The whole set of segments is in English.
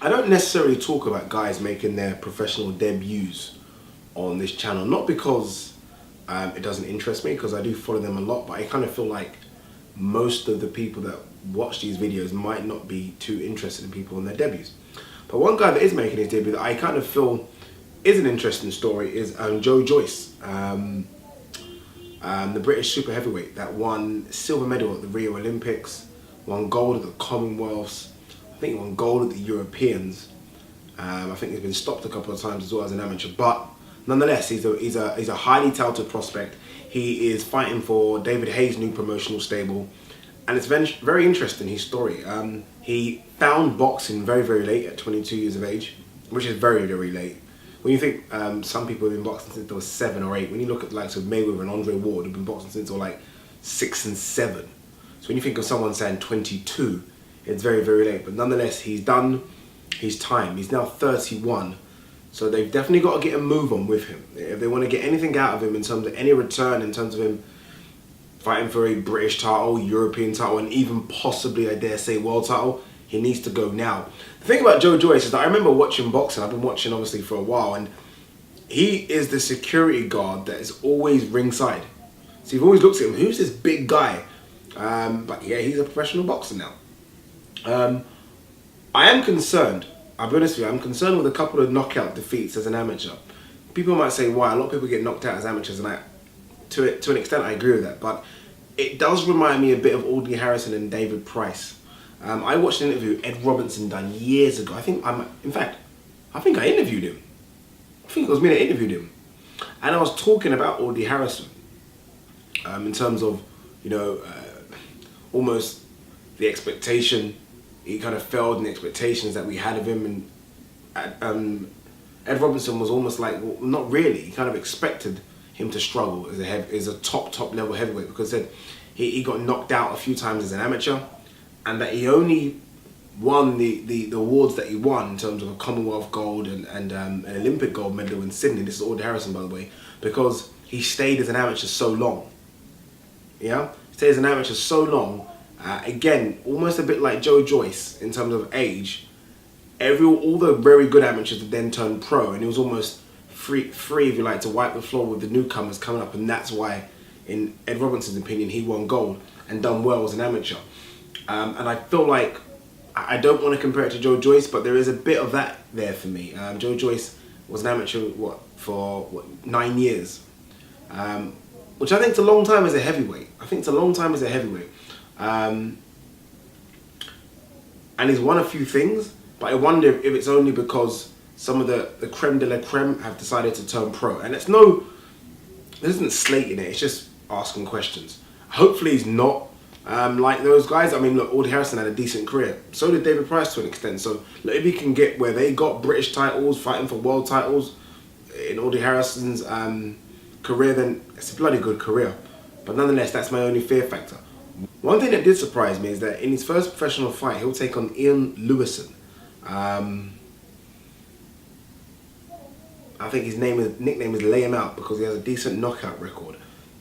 I don't necessarily talk about guys making their professional debuts on this channel, not because it doesn't interest me, because I do follow them a lot, but I kind of feel like most of the people that watch these videos might not be too interested in people on their debuts. But one guy that is making his debut that I kind of feel is an interesting story is Joyce, the British super heavyweight that won silver medal at the Rio Olympics, won gold at the Commonwealths, I think he won gold at the Europeans. I think he's been stopped a couple of times as well as an amateur, but nonetheless, he's a highly touted prospect. He is fighting for David Hayes' new promotional stable, and it's very interesting, his story. He found boxing very, very late at 22 years of age, which is very, very late. When you think some people have been boxing since they were 7 or 8, when you look at the likes of Mayweather and Andre Ward, who've been boxing since they were like 6 and 7. So when you think of someone saying 22, it's very, very late. But nonetheless, he's done his time. He's now 31. So they've definitely got to get a move on with him. If they want to get anything out of him in terms of any return, in terms of him fighting for a British title, European title, and even possibly, I dare say, world title, he needs to go now. The thing about Joyce is that I remember watching boxing. I've been watching obviously for a while, and he is the security guard that is always ringside. So you've always looked at him, who's this big guy? But yeah, he's a professional boxer now. I am concerned, I'll be honest with you, I'm concerned with a couple of knockout defeats as an amateur. People might say, why? A lot of people get knocked out as amateurs, and to an extent I agree with that, but it does remind me a bit of Audley Harrison and David Price. I watched an interview Ed Robinson done years ago. I think I interviewed him. I think it was me that interviewed him. And I was talking about Audley Harrison in terms of, almost the expectation. He kind of failed in the expectations that we had of him. And Ed Robinson was almost like, well, not really. He kind of expected him to struggle as a top level heavyweight, because he got knocked out a few times as an amateur, and that he only won the awards that he won in terms of a Commonwealth gold and an Olympic gold medal in Sydney. This is Audley Harrison, by the way, because he stayed as an amateur so long. Yeah, stayed as an amateur so long. Again, almost a bit like Joyce in terms of age. All the very good amateurs have then turned pro, and he was almost free, if you like, to wipe the floor with the newcomers coming up, and that's why, in Ed Robinson's opinion, he won gold and done well as an amateur. And I feel like, I don't want to compare it to Joyce, but there is a bit of that there for me. Joyce was an amateur, for 9 years? Which I think is a long time as a heavyweight. And he's won a few things, but I wonder if it's only because some of the creme de la creme have decided to turn pro. And this isn't slating it, it's just asking questions. Hopefully he's not like those guys. I mean, look, Audley Harrison had a decent career. So did David Price to an extent. So look, if he can get where they got British titles, fighting for world titles in Audley Harrison's career, then it's a bloody good career. But nonetheless, that's my only fear factor. One thing that did surprise me is that in his first professional fight, he'll take on Ian Lewison. I think his nickname is Lay Him Out, because he has a decent knockout record.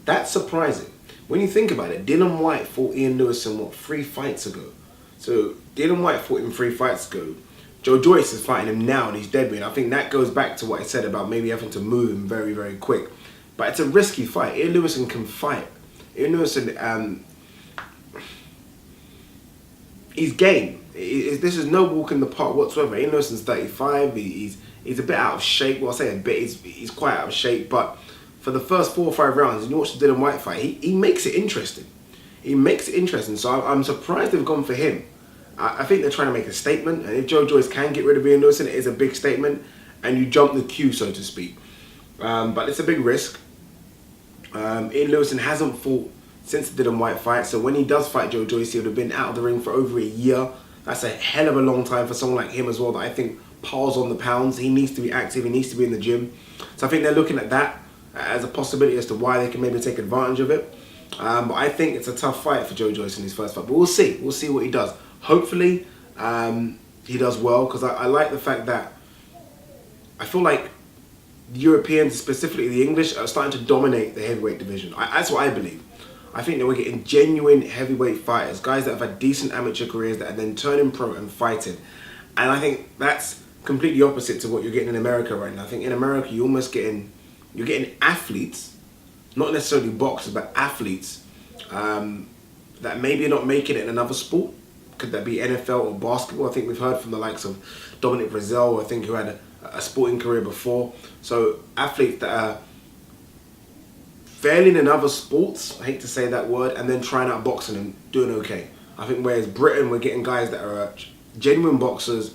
That's surprising. When you think about it, Dylan White fought Ian Lewison, 3 fights ago? So Dylan White fought him 3 fights ago. Joyce is fighting him now and he's deadbeat. I think that goes back to what I said about maybe having to move him very, very quick. But it's a risky fight. Ian Lewison can fight. Ian Lewison, he's game. This is no walk in the park whatsoever. Ian Lewison's 35. He's a bit out of shape. Well, I say a bit. He's quite out of shape. But for the first 4 or 5 rounds, and you watch the Dylan White fight, he makes it interesting. So I'm surprised they've gone for him. I think they're trying to make a statement. And if Joyce can get rid of Ian Lewison, it is a big statement. And you jump the queue, so to speak. But it's a big risk. Ian Lewison hasn't fought since the Dylan White fight. So when he does fight Joyce, he would have been out of the ring for over a year. That's a hell of a long time for someone like him as well, that I think piles on the pounds. He needs to be active. He needs to be in the gym. So I think they're looking at that as a possibility as to why they can maybe take advantage of it. But I think it's a tough fight for Joyce in his first fight. But we'll see. We'll see what he does. Hopefully he does well, because I like the fact that I feel like the Europeans, specifically the English, are starting to dominate the heavyweight division. That's what I believe. I think that we're getting genuine heavyweight fighters, guys that have had decent amateur careers that are then turning pro and fighting. And I think that's completely opposite to what you're getting in America right now. I think in America you're getting athletes, not necessarily boxers, but athletes that maybe are not making it in another sport. Could that be NFL or basketball? I think we've heard from the likes of Dominic Brazil, I think, who had a sporting career before. So athletes that are failing in other sports, I hate to say that word, and then trying out boxing and doing okay. I think whereas Britain, we're getting guys that are genuine boxers,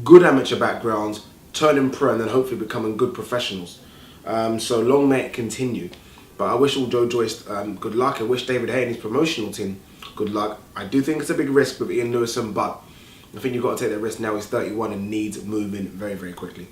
good amateur backgrounds, turning pro, and then hopefully becoming good professionals. So long may it continue. But I wish all Joyce good luck. I wish David Haye and his promotional team good luck. I do think it's a big risk with Lewison, but I think you've got to take that risk now. He's 31 and needs moving very, very quickly.